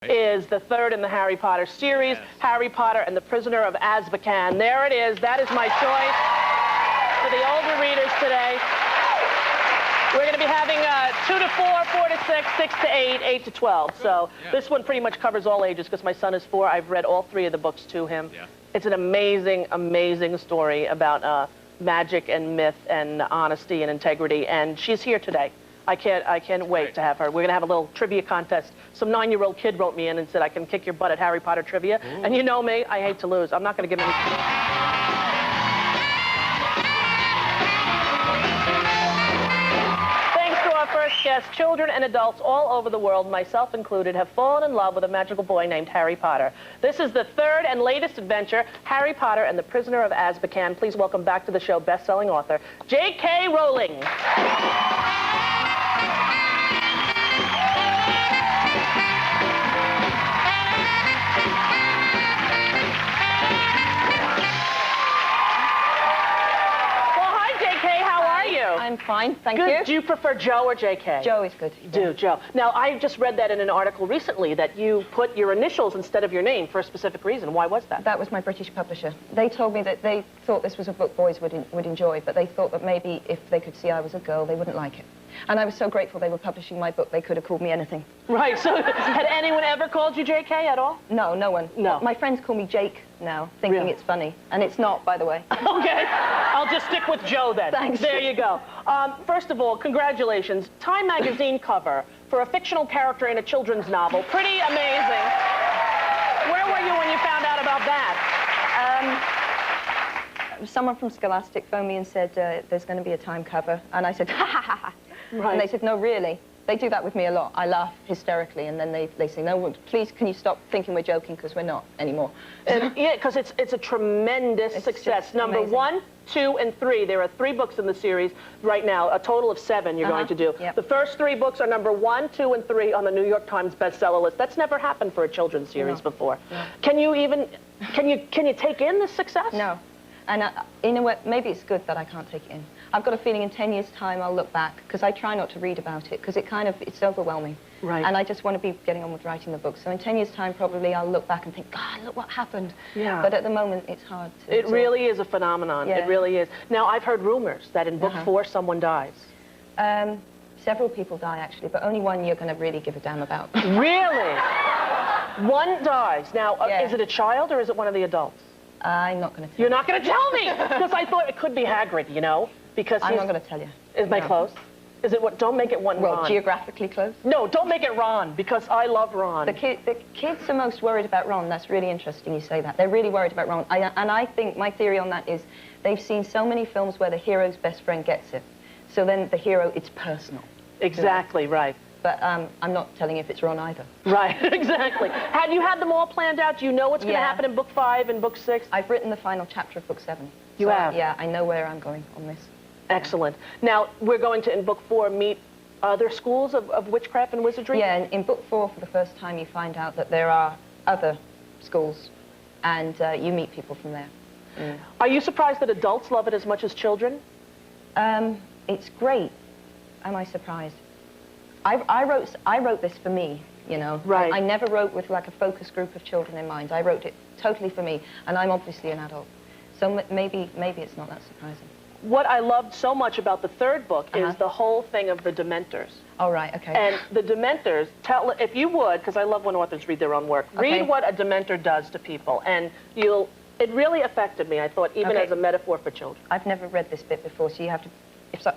Is the third in the Harry Potter series, yes. Harry Potter and the Prisoner of Azkaban. There it is. That is my choice for the older readers today. We're going to be having 2 to 4, 4 to 6, 6 to 8, 8 to 12. So yeah. This one pretty much covers all ages because my son is 4. I've read all 3 of the books to him. Yeah. It's an amazing, amazing story about magic and myth and honesty and integrity. And she's here today. I can't wait to have her. We're going to have a little trivia contest. Some 9-year-old kid wrote me in and said, I can kick your butt at Harry Potter trivia. Ooh. And you know me, I hate to lose. I'm not going to give any... Thanks to our first guest, children and adults all over the world, myself included, have fallen in love with a magical boy named Harry Potter. This is the third and latest adventure, Harry Potter and the Prisoner of Azkaban. Please welcome back to the show best-selling author, JK Rowling. I'm fine, thank you. Do you prefer Joe or JK? Joe is good. Yeah. Joe. Now, I just read that in an article recently that you put your initials instead of your name for a specific reason. Why was that? That was my British publisher. They told me that they thought this was a book boys would enjoy, but they thought that maybe if they could see I was a girl, they wouldn't like it. And I was so grateful they were publishing my book, they could have called me anything. Right, so had anyone ever called you JK at all? No, no one. No. My friends call me Jake now, thinking really? It's funny. And it's not, by the way. Okay, I'll just stick with Joe then. Thanks. There you go. First of all, congratulations. Time magazine cover for a fictional character in a children's novel. Pretty amazing. Where were you when you found out about that? Someone from Scholastic phoned me and said, there's going to be a Time cover. And I said, ha ha ha ha. Right. And they said, no, really? They do that with me a lot. I laugh hysterically, and then they say, no, please, can you stop thinking we're joking, because we're not anymore. Yeah, because it's a tremendous success. Number amazing. 1, 2, and 3. There are 3 books in the series right now, a total of 7 you're going to do. Yep. The first 3 books are number 1, 2, and 3 on the New York Times bestseller list. That's never happened for a children's series before. No. Can you take in this success? No. And in a way, maybe it's good that I can't take it in. I've got a feeling in 10 years' time I'll look back, because I try not to read about it, because it's overwhelming. Right. And I just want to be getting on with writing the book. So in 10 years' time, probably I'll look back and think, God, look what happened. Yeah. But at the moment, it's hard to... It really is a phenomenon. Yeah. It really is. Now, I've heard rumors that in book 4, someone dies. Several people die, actually, but only one you're going to really give a damn about. Really? One dies. Now, is it a child or is it one of the adults? I'm not going to tell you. You're not going to tell me? Because I thought it could be Hagrid, you know? Because I'm not going to tell you. Is my close? Is it what? Don't make it one Ron. Well, geographically close? No, don't make it Ron, because I love Ron. The kids are most worried about Ron. That's really interesting you say that. They're really worried about Ron. And I think my theory on that is they've seen so many films where the hero's best friend gets it. So then the hero, it's personal. Exactly, right. But I'm not telling you if it's Ron either. Right, exactly. Have you had them all planned out? Do you know what's going to happen in book 5 and book 6? I've written the final chapter of book 7. You have? Yeah, I know where I'm going on this. Excellent. Now, we're going to, in book 4, meet other schools of witchcraft and wizardry? Yeah, and in book 4, for the first time, you find out that there are other schools, and you meet people from there. Mm. Are you surprised that adults love it as much as children? It's great. Am I surprised? I wrote this for me, you know. Right. I never wrote with like a focus group of children in mind. I wrote it totally for me, and I'm obviously an adult. So maybe it's not that surprising. What I loved so much about the 3rd book is the whole thing of the Dementors. Oh, right, okay. And the Dementors, if you would, because I love when authors read their own work, read what a Dementor does to people, and it really affected me, I thought, even as a metaphor for children. I've never read this bit before, so you have to...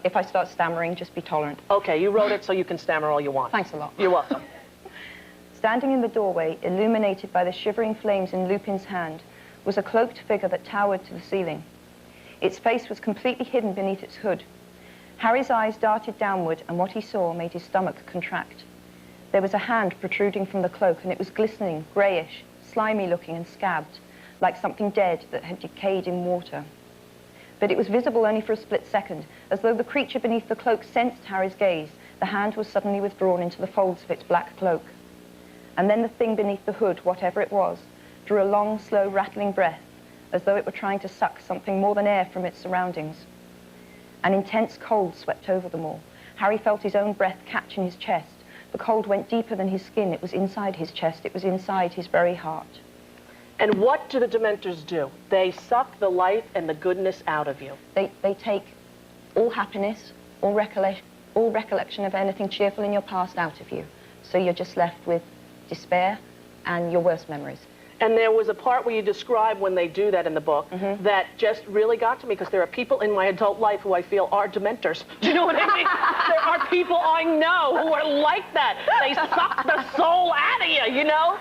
If I start stammering, just be tolerant. Okay, you wrote it so you can stammer all you want. Thanks a lot. You're welcome. Standing in the doorway, illuminated by the shivering flames in Lupin's hand, was a cloaked figure that towered to the ceiling. Its face was completely hidden beneath its hood. Harry's eyes darted downward, and what he saw made his stomach contract. There was a hand protruding from the cloak, and it was glistening, greyish, slimy-looking and scabbed, like something dead that had decayed in water. But it was visible only for a split second. As though the creature beneath the cloak sensed Harry's gaze, the hand was suddenly withdrawn into the folds of its black cloak. And then the thing beneath the hood, whatever it was, drew a long, slow, rattling breath, as though it were trying to suck something more than air from its surroundings. An intense cold swept over them all. Harry felt his own breath catch in his chest, The cold went deeper than his skin. It was inside his chest. It was inside his very heart. And what do the Dementors do? They suck the life and the goodness out of you. They take all happiness, all recollection of anything cheerful in your past out of you. So you're just left with despair and your worst memories. And there was a part where you describe when they do that in the book that just really got to me, because there are people in my adult life who I feel are Dementors. Do you know what I mean? There are people I know who are like that. They suck the soul out of you, you know?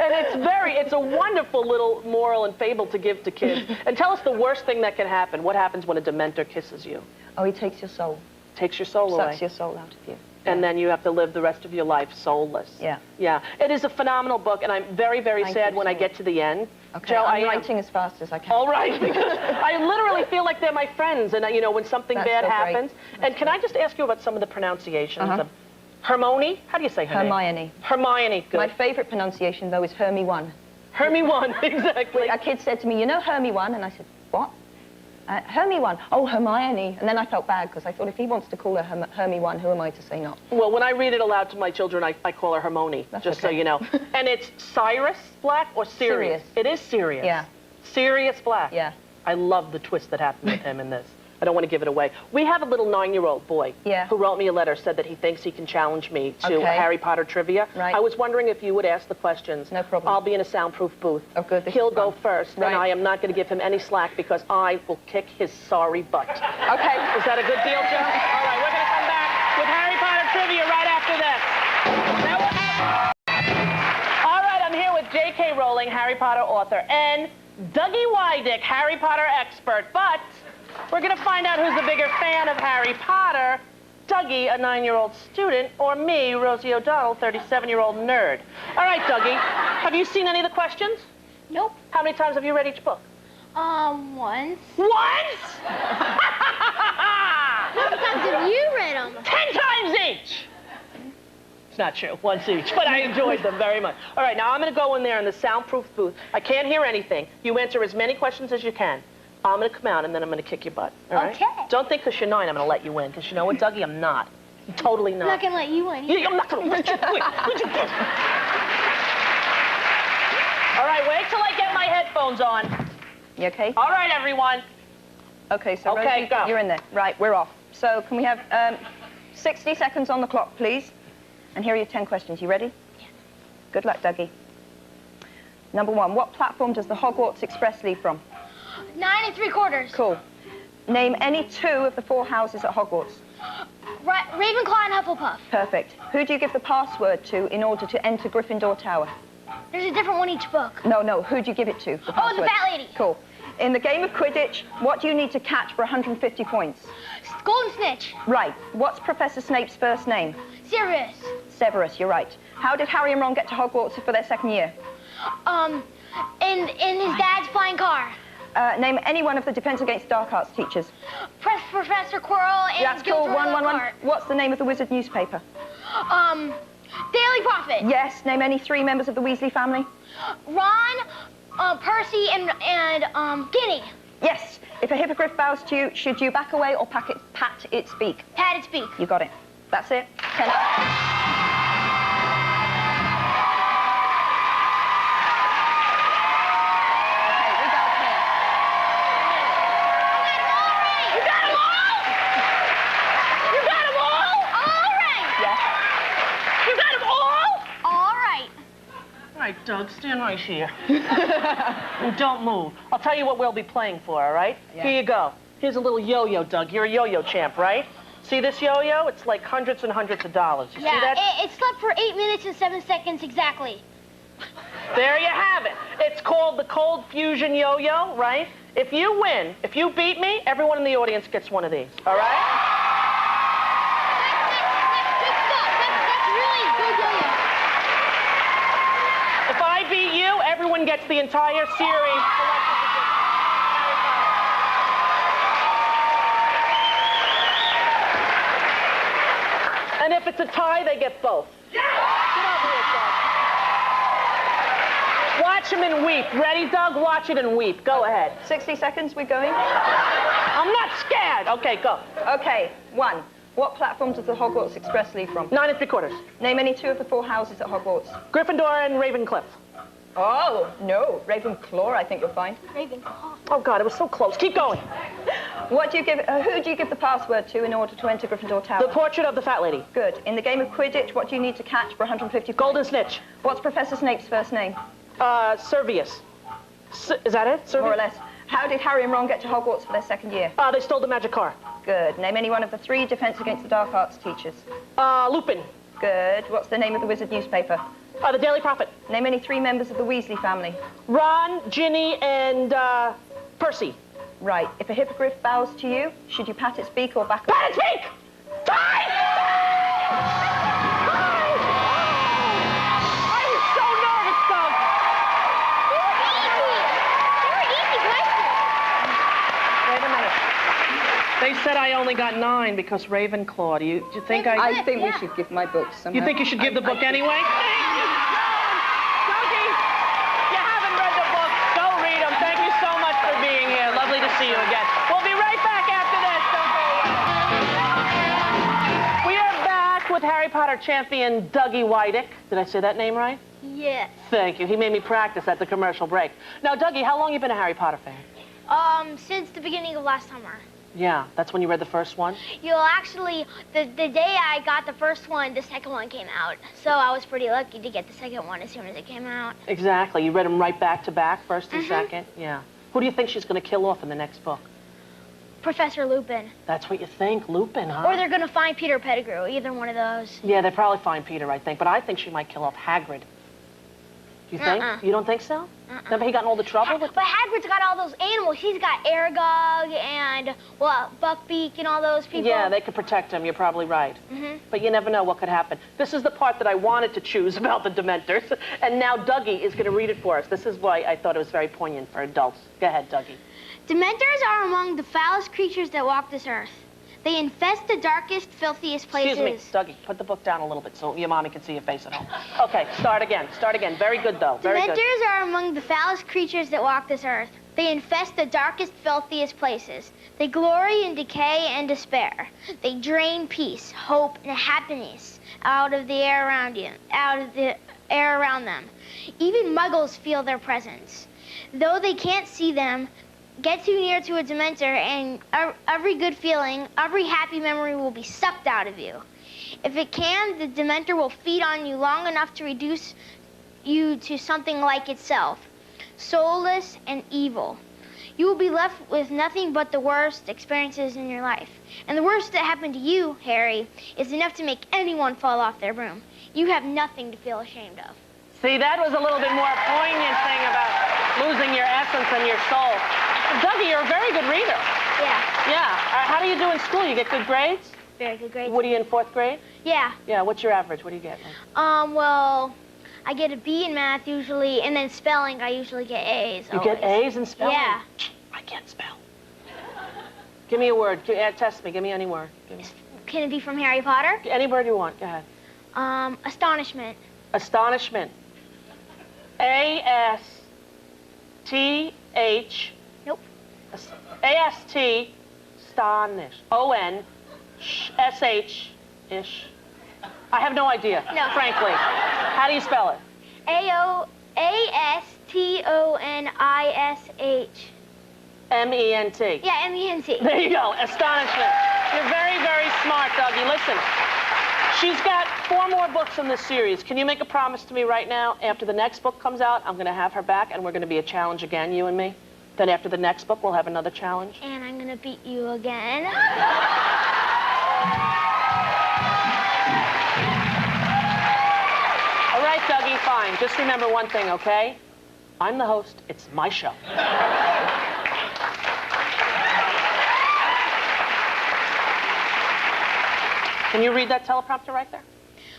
And it's a wonderful little moral and fable to give to kids. And tell us the worst thing that can happen. What happens when a Dementor kisses you? Oh, he takes your soul. Takes your soul away. Sucks your soul out of you. And then you have to live the rest of your life soulless. Yeah. Yeah. It is a phenomenal book, and I'm very, very sad when I get to the end. Okay, Joe, I'm writing as fast as I can. All right, because I literally feel like they're my friends, and you know, when something bad happens. And can I just ask you about some of the pronunciations of Hermione? How do you say her name? Hermione. Hermione, good. My favorite pronunciation, though, is Hermy 1. Hermy 1, exactly. A kid said to me, you know Hermy 1? And I said, what? Hermy 1. Oh, Hermione. And then I felt bad, because I thought, if he wants to call her Hermy 1, who am I to say not? Well, when I read it aloud to my children, I call her Hermione, just so you know. And it's Cyrus Black or Sirius? It is Sirius. Yeah. Sirius Black. Yeah. I love the twist that happened with him in this. I don't want to give it away. We have a little 9-year-old boy who wrote me a letter, said that he thinks he can challenge me to Harry Potter trivia. Right. I was wondering if you would ask the questions. No problem. I'll be in a soundproof booth. Oh, good. He'll go first, and I am not going to give him any slack, because I will kick his sorry butt. Okay. Is that a good deal, Joe? All right, we're going to come back with Harry Potter trivia right after this. All right, I'm here with JK Rowling, Harry Potter author, and Dougie Widick, Harry Potter expert, but we're going to find out who's the bigger fan of Harry Potter, Dougie, a 9-year-old student, or me, Rosie O'Donnell, 37-year-old nerd. All right, Dougie, have you seen any of the questions? Nope. How many times have you read each book? Once. Once? How many times have you read them? 10 times each! It's not true, once each, but I enjoyed them very much. All right, now I'm going to go in there in the soundproof booth. I can't hear anything. You answer as many questions as you can. I'm going to come out, and then I'm going to kick your butt. All right? Okay. Don't think because you're 9 I'm going to let you win, because you know what, Dougie? I'm not. I'm totally not. I'm not going to let you win. I'm not going to let you win. All right, wait till I get my headphones on. You okay? All right, everyone. Okay, so Rosie, go. You're in there. Right, we're off. So can we have 60 seconds on the clock, please? And here are your 10 questions. You ready? Yeah. Good luck, Dougie. Number 1, what platform does the Hogwarts Express leave from? 9 3/4. Cool. Name any 2 of the 4 houses at Hogwarts. Ravenclaw and Hufflepuff. Perfect. Who do you give the password to in order to enter Gryffindor Tower? There's a different one each book. No, who do you give it to? The Oh, the Fat Lady. Cool. In the game of Quidditch, what do you need to catch for 150 points? Golden Snitch. Right. What's Professor Snape's first name? Sirius. Severus, you're right. How did Harry and Ron get to Hogwarts for their second year? In his dad's flying car. Name any one of the Defense Against Dark Arts teachers. Professor Quirrell and That's cool. Gilderoy One. Lockhart. What's the name of the Wizard newspaper? Daily Prophet. Yes. Name any 3 members of the Weasley family. Ron, Percy, and Ginny. Yes. If a hippogriff bows to you, should you back away or pat its beak? Pat its beak. You got it. That's it. 10. Doug, stand right here. And don't move. I'll tell you what we'll be playing for, all right? Yeah. Here you go. Here's a little yo-yo, Doug. You're a yo-yo champ, right? See this yo-yo? It's like hundreds and hundreds of dollars. You see that? It slept for 8 minutes and 7 seconds exactly. There you have it. It's called the Cold Fusion Yo-Yo, right? If you win, if you beat me, everyone in the audience gets one of these, all right? Everyone gets the entire series. And if it's a tie, they get both. Yeah! Watch him and weep. Ready, Doug? Watch it and weep. Go ahead. 60 seconds, we're going? I'm not scared. Okay, go. Okay, 1. What platform does the Hogwarts Express leave from? 9 3/4. Name any 2 of the 4 houses at Hogwarts. Gryffindor and Ravencliff. Oh, no. Ravenclaw, I think you'll find. Ravenclaw. Oh, God, it was so close. Keep going. What do you give, who do you give the password to in order to enter Gryffindor Tower? The Portrait of the Fat Lady. Good. In the game of Quidditch, what do you need to catch for 150 points? Golden Snitch. What's Professor Snape's first name? Servius. Is that it? Servius? More or less. How did Harry and Ron get to Hogwarts for their second year? They stole the magic car. Good. Name any one of the 3 Defense Against the Dark Arts teachers. Lupin. Good. What's the name of the Wizard newspaper? The Daily Prophet. Name any 3 members of the Weasley family. Ron, Ginny, and Percy. Right. If a hippogriff bows to you, should you pat its beak or back? Pat its beak! Time! I'm so nervous, Doug. Wait a minute. They said I only got 9 because Ravenclaw. Do you think I think we should give my book somehow. You think you should give the book anyway? Dougie, you haven't read the book. Go read them. Thank you so much for being here. Lovely to see you again. We'll be right back after this. Don't go away. We are back with Harry Potter champion Dougie Widick. Did I say that name right? Yes. Thank you. He made me practice at the commercial break. Now, Dougie, how long have you been a Harry Potter fan? Since the beginning of last summer. Yeah, that's when you read the first one? Actually, the day I got the first one, the second one came out. So I was pretty lucky to get the second one as soon as it came out. Exactly. You read them right back to back, first and second? Yeah. Who do you think she's going to kill off in the next book? Professor Lupin. That's what you think, Lupin, huh? Or they're going to find Peter Pettigrew, either one of those. Yeah, they probably find Peter, I think. But I think she might kill off Hagrid. Do you think? You don't think so? Remember he got in all the trouble with... But Hagrid's got all those animals. He's got Aragog and, well, Buckbeak and all those people. Yeah, they could protect him. You're probably right. But you never know what could happen. This is the part that I wanted to choose about the Dementors. And now Dougie is going to read it for us. This is why I thought it was very poignant for adults. Go ahead, Dougie. Dementors are among the foulest creatures that walk this earth. They infest the darkest, filthiest places. Excuse me, Dougie, put the book down a little bit so your mommy can see your face at home. Okay, start again. Start again. Very good, though. Very good. Dementors are among the foulest creatures that walk this earth. They infest the darkest, filthiest places. They glory in decay and despair. They drain peace, hope, and happiness out of the air around them. Even Muggles feel their presence. Though they can't see them, get too near to a Dementor and every good feeling, every happy memory will be sucked out of you. If it can, the Dementor will feed on you long enough to reduce you to something like itself, soulless and evil. You will be left with nothing but the worst experiences in your life. And the worst that happened to you, Harry, is enough to make anyone fall off their broom. You have nothing to feel ashamed of. See, that was a little bit more poignant thing about losing your essence and your soul. Dougie, you're a very good reader. Yeah. Yeah. How do you do in school? You get good grades? Very good grades. What are you in 4th grade? Yeah. Yeah, what's your average? What do you get? Well, I get a B in math usually, and then spelling, I usually get A's. You get A's in spelling? Yeah. I can't spell. Give me a word. Test me. Give me any word. Can it be from Harry Potter? Any word you want. Go ahead. Astonishment. Astonishment. A-S-T-H. Nope. A-S-T, astonish. O-N-S-H-ish. I have no idea, No. frankly. How do you spell it? A-O-A-S-T-O-N-I-S-H. M-E-N-T. Yeah, M-E-N-T. There you go, astonishment. You're very, very smart, Dougie. Listen, she's got 4 more books in this series. Can you make a promise to me right now? After the next book comes out, I'm going to have her back, and we're going to be a challenge again, you and me. Then after the next book, we'll have another challenge. And I'm going to beat you again. All right, Dougie, fine. Just remember one thing, okay? I'm the host. It's my show. Can you read that teleprompter right there?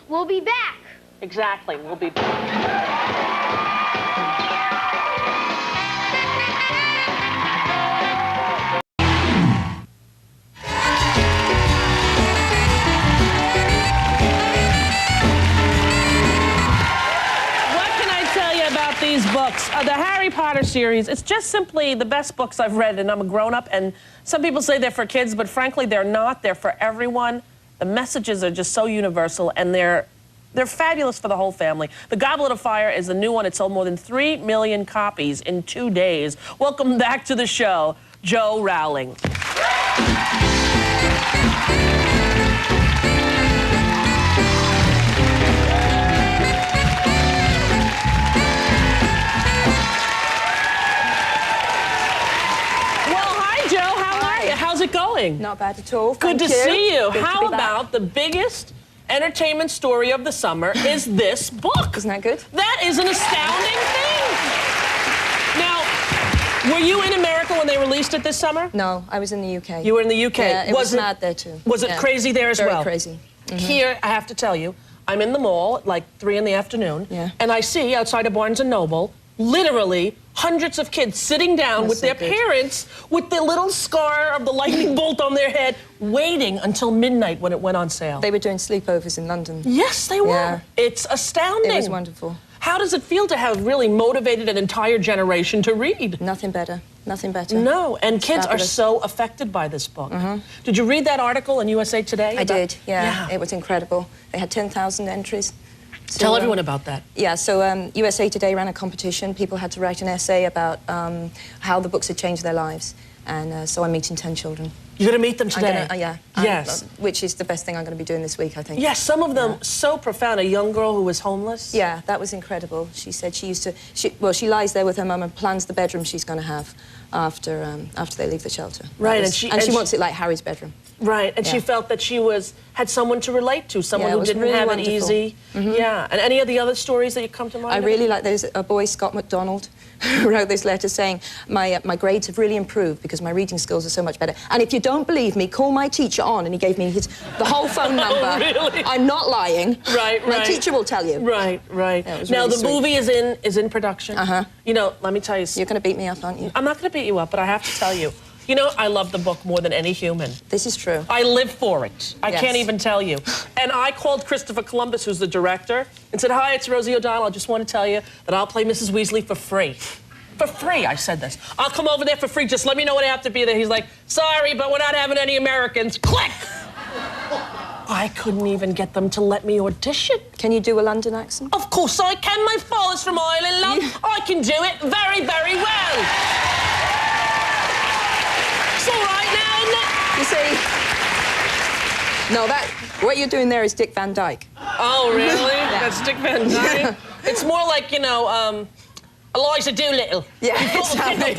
We'll be back. Exactly. We'll be back. These books, the Harry Potter series, it's just simply the best books I've read, and I'm a grown-up, and some people say they're for kids, but frankly, they're not. They're for everyone. The messages are just so universal, and they're fabulous for the whole family. The Goblet of Fire is the new one. It sold more than 3 million copies in 2 days. Welcome back to the show, Jo Rowling. How's it going? Not bad at all. Good to see you. How about the biggest entertainment story of the summer is this book? Isn't that good? That is an astounding thing. Now, were you in America when they released it this summer? No, I was in the UK. You were in the UK. Yeah, it was mad there too. Was it crazy there as well? Very crazy. Here, I have to tell you, I'm in the mall at like 3 in the afternoon, and I see outside of Barnes & Noble, literally hundreds of kids sitting down with their parents with the little scar of the lightning bolt on their head, waiting until midnight when it went on sale. They were doing sleepovers in London. Yes, they were. Yeah. It's astounding. It was wonderful. How does it feel to have really motivated an entire generation to read? Nothing better. Nothing better. No, and kids are so affected by this book. Did you read that article in USA Today? I did, yeah. It was incredible. They had 10,000 entries. So, tell everyone about that. Yeah, so USA Today ran a competition. People had to write an essay about how the books had changed their lives. And so I'm meeting 10 children. You're going to meet them today? Yeah. Yes. Which is the best thing I'm going to be doing this week, I think. Yes, some of them so profound. A young girl who was homeless. Yeah, that was incredible. She said she used to... she lies there with her mum and plans the bedroom she's going to have after they leave the shelter. Right, and she wants it like Harry's bedroom. Right, and she felt that she had someone to relate to, someone who didn't really have wonderful. it easy. Yeah, and any of the other stories that you come to mind? I really like, there's a boy, Scott McDonald, who wrote this letter saying, my grades have really improved because my reading skills are so much better. And if you don't believe me, call my teacher on. And he gave me the whole phone number. Oh, really? I'm not lying. Right. My teacher will tell you. Right. Yeah, now, really the movie is in production. You know, let me tell you. You're going to beat me up, aren't you? I'm not going to beat you up, but I have to tell you. You know, I love the book more than any human. This is true. I live for it. I can't even tell you. And I called Christopher Columbus, who's the director, and said, "Hi, it's Rosie O'Donnell. I just want to tell you that I'll play Mrs. Weasley for free." For free, I said this. I'll come over there for free. Just let me know when I have to be there. He's like, "Sorry, but we're not having any Americans." Click! I couldn't even get them to let me audition. Can you do a London accent? Of course I can. My father's from Ireland, love. I can do it very, very well. It's all right now, isn't it? You see, no, what you're doing there is Dick Van Dyke. Oh, really? That's Dick Van Dyke? It's more like, you know, Eliza Doolittle. Yeah, exactly.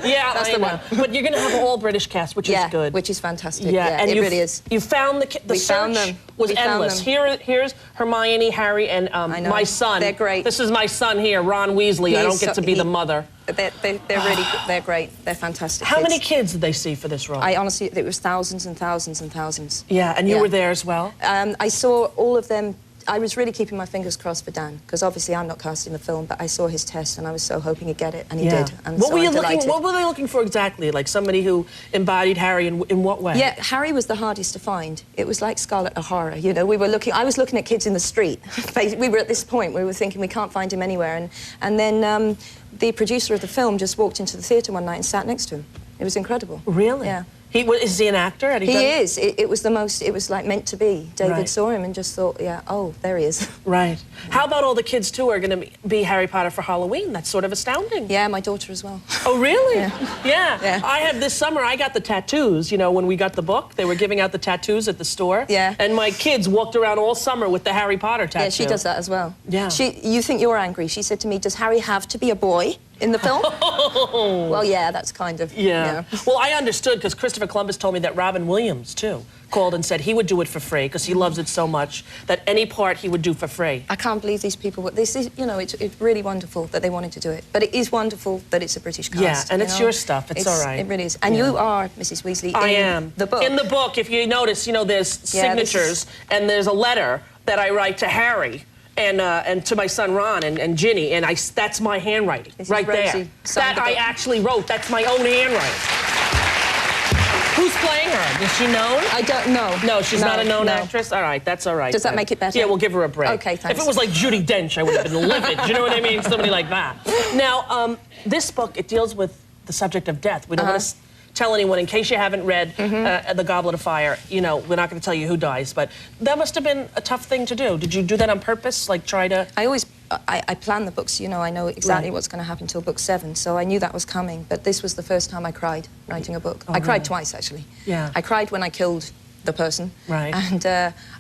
Yeah, that's the one. But you're going to have an all-British cast, which is good. Which is fantastic. Yeah, and it really is. You found the search was endless. Here's Hermione, Harry, and my son. They're great. This is my son here, Ron Weasley. I don't get to be the mother. They're really, they're great. They're fantastic. How many kids did they see for this role? I honestly, it was thousands and thousands and thousands. Yeah, and you were there as well? I saw all of them. I was really keeping my fingers crossed for Dan, because obviously I'm not casting the film, but I saw his test and I was so hoping he'd get it, and he did. And what were they looking for exactly? Like somebody who embodied Harry in what way? Yeah, Harry was the hardest to find. It was like Scarlet O'Hara, you know. I was looking at kids in the street. We were at this point where we were thinking we can't find him anywhere, and then the producer of the film just walked into the theatre one night and sat next to him. It was incredible. Really? Yeah. Is he an actor? He is. It was it was like meant to be. David saw him and just thought, yeah, oh, there he is. Right. How about all the kids, too, are going to be Harry Potter for Halloween? That's sort of astounding. Yeah, my daughter as well. Oh, really? Yeah. I have this summer, I got the tattoos. You know, when we got the book, they were giving out the tattoos at the store. Yeah. And my kids walked around all summer with the Harry Potter tattoo. Yeah, she does that as well. Yeah. You think you're angry. She said to me, does Harry have to be a boy in the film? Well, yeah, that's kind of... Yeah. Well, I understood, because Christopher Columbus told me that Robin Williams, too, called and said he would do it for free, because he loves it so much, that any part he would do for free. I can't believe these people... This is, you know, it's really wonderful that they wanted to do it. But it is wonderful that it's a British cast. Yeah, and it's your stuff. It's all right. It really is. And you are Mrs. Weasley in the book. In the book, if you notice, you know, there's signatures, and there's a letter that I write to Harry. And to my son Ron and Ginny, and that's my handwriting right there. That I actually wrote. That's my own handwriting. Who's playing her? Is she known? I don't know. No, she's not a known actress? All right, that's all right. Does that make it better? Yeah, we'll give her a break. Okay, thanks. If it was like Judi Dench, I would have been livid. You know what I mean? Somebody like that. Now, this book, it deals with the subject of death. We don't want to tell anyone, in case you haven't read The Goblet of Fire, you know, we're not going to tell you who dies, but that must have been a tough thing to do. Did you do that on purpose, like try to... I plan the books, you know, I know exactly what's going to happen till book 7, so I knew that was coming, but this was the first time I cried writing a book. I cried twice, actually. Yeah. I cried when I killed the person, and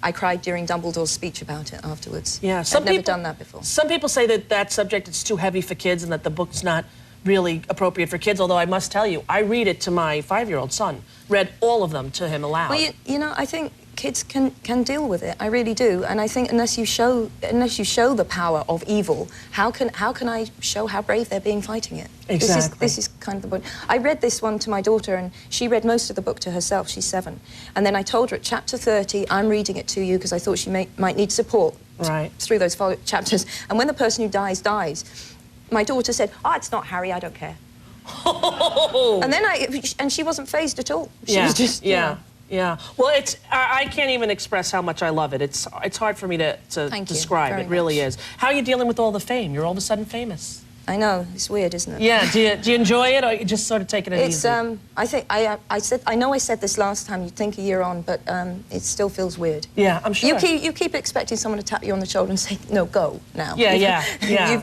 I cried during Dumbledore's speech about it afterwards. Yeah, I've never done that before. Some people say that that subject is too heavy for kids and that the book's not really appropriate for kids, although I must tell you, I read it to my 5-year-old son. Read all of them to him aloud. Well, you know, I think kids can deal with it. I really do. And I think unless you show the power of evil, how can I show how brave they're being fighting it? Exactly. This is kind of the point. I read this one to my daughter, and she read most of the book to herself. She's 7. And then I told her at chapter 30, I'm reading it to you because I thought she might need support through those chapters. And when the person who dies, my daughter said, "Oh, it's not Harry, I don't care." And then and she wasn't fazed at all. She was just, you know. Yeah. Well, I can't even express how much I love it. It's hard for me to describe. It really is. How are you dealing with all the fame? You're all of a sudden famous. I know, it's weird, isn't it? Yeah. Do you enjoy it, or you just sort of taking it easy? I think I know I said this last time. You'd think a year on, but it still feels weird. Yeah, I'm sure. You keep expecting someone to tap you on the shoulder and say, "No, go now." Yeah.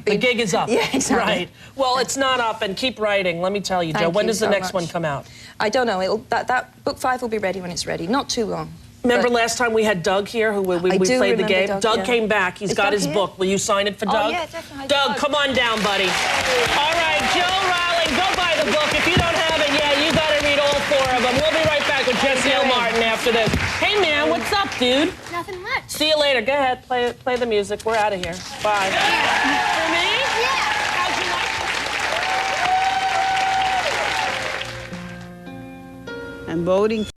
The gig is up. Yeah, exactly. Right. Well, it's not up, and keep writing. Let me tell you, Jo. When does the next one come out? I don't know. That book 5 will be ready when it's ready. Not too long. Remember last time we had Doug here, who we played the game? Doug came back. He's got his book. Will you sign it for Doug? Oh, yeah, definitely. Doug, come on down, buddy. All right, Jo Rowling, go buy the book. If you don't have it yet, you got to read all 4 of them. We'll be right back with Jesse L. Martin after this. Hey, man, what's up, dude? Nothing much. See you later. Go ahead, play the music. We're out of here. Bye. For me? Yeah. How'd you like it? I'm voting